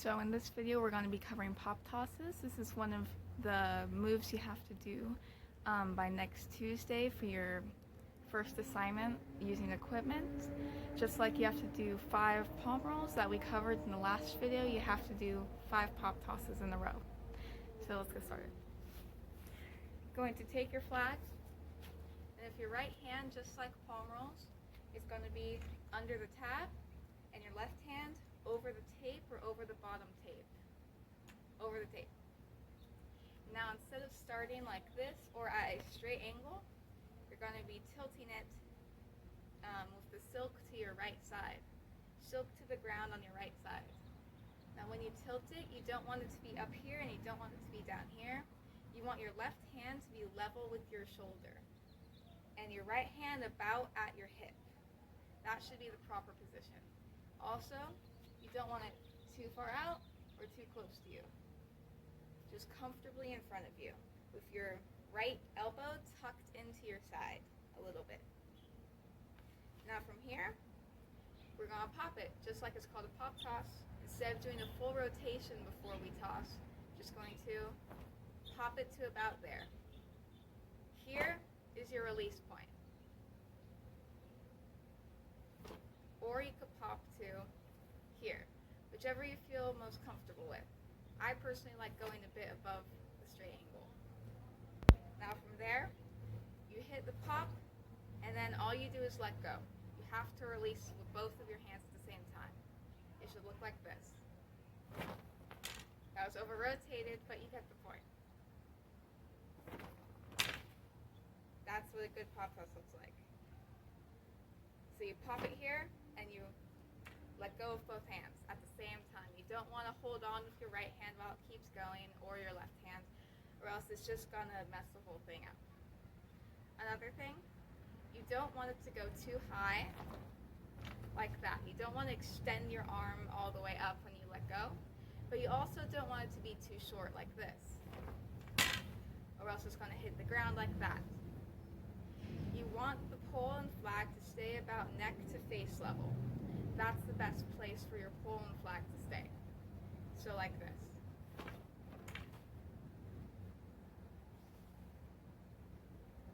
So in this video we're going to be covering pop tosses. This is one of the moves you have to do by next Tuesday for your first assignment using equipment. Just like you have to do 5 palm rolls that we covered in the last video, you have to do 5 pop tosses in a row. So let's get started. Going to take your flags, and if your right hand, just like palm rolls, is going to be under the tab, and your left hand over the tape or over the bottom tape. Over the tape. Now instead of starting like this or at a straight angle, you're going to be tilting it with the silk to your right side. Silk to the ground on your right side. Now when you tilt it, you don't want it to be up here and you don't want it to be down here. You want your left hand to be level with your shoulder and your right hand about at your hip. That should be the proper position. Also, you don't want it too far out or too close to you. Just comfortably in front of you with your right elbow tucked into your side a little bit. Now from here, we're going to pop it, just like it's called a pop toss. Instead of doing a full rotation before we toss, just going to pop it to about there. Here is your release point. Or you could pop to here, whichever you feel most comfortable with. I personally like going a bit above the straight angle. Now from there, you hit the pop, and then all you do is let go. You have to release with both of your hands at the same time. It should look like this. That was over rotated, but you get the point. That's what a good pop toss looks like. So you pop it here, and you let go of both hands at the same time. You don't want to hold on with your right hand while it keeps going, or your left hand, or else it's just going to mess the whole thing up. Another thing, you don't want it to go too high, like that. You don't want to extend your arm all the way up when you let go, but you also don't want it to be too short like this, or else it's going to hit the ground like that. You want the pole and flag to stay about neck to face level. That's the best place for your pole and flag to stay. So like this.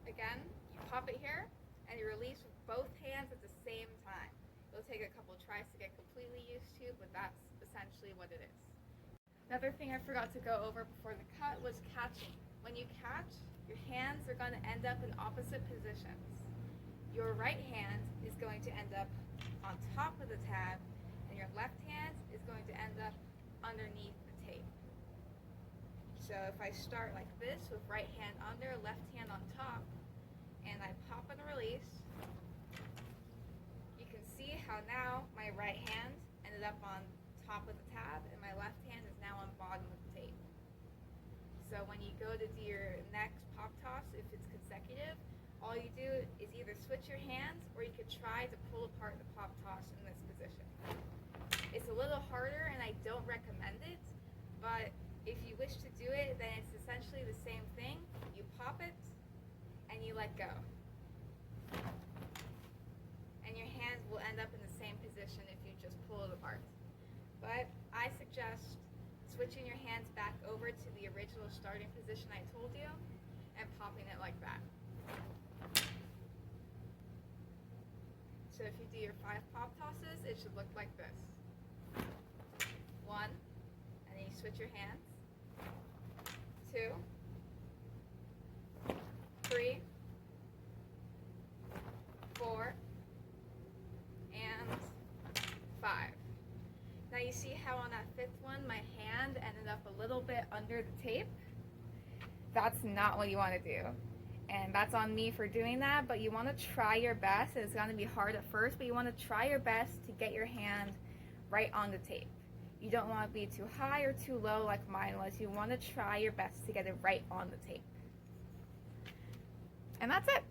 Again, you pop it here and you release with both hands at the same time. It'll take a couple tries to get completely used to, but that's essentially what it is. Another thing I forgot to go over before the cut was catching. When you catch, your hands are going to end up in opposite positions. Your right hand is going to end up on top of the tab, and your left hand is going to end up underneath the tape. So if I start like this with right hand under, left hand on top, and I pop and release, you can see how now my right hand ended up on top of the tab, and my left hand is now on bottom of the tape. So when you go to do your next pop toss, if it's consecutive, all you do is either switch your hands, or you could try to pull apart the pop toss in this position. It's a little harder and I don't recommend it, but if you wish to do it, then it's essentially the same thing. You pop it and you let go. And your hands will end up in the same position if you just pull it apart. But I suggest switching your hands back over to the original starting position I told you and popping it like that. So if you do your 5 pop tosses, it should look like this. 1, and then you switch your hands. 2, 3, 4, and 5. Now you see how on that 5th one, my hand ended up a little bit under the tape? That's not what you want to do. And that's on me for doing that, but you want to try your best. It's going to be hard at first, but you want to try your best to get your hand right on the tape. You don't want to be too high or too low like mine was. You want to try your best to get it right on the tape. And that's it.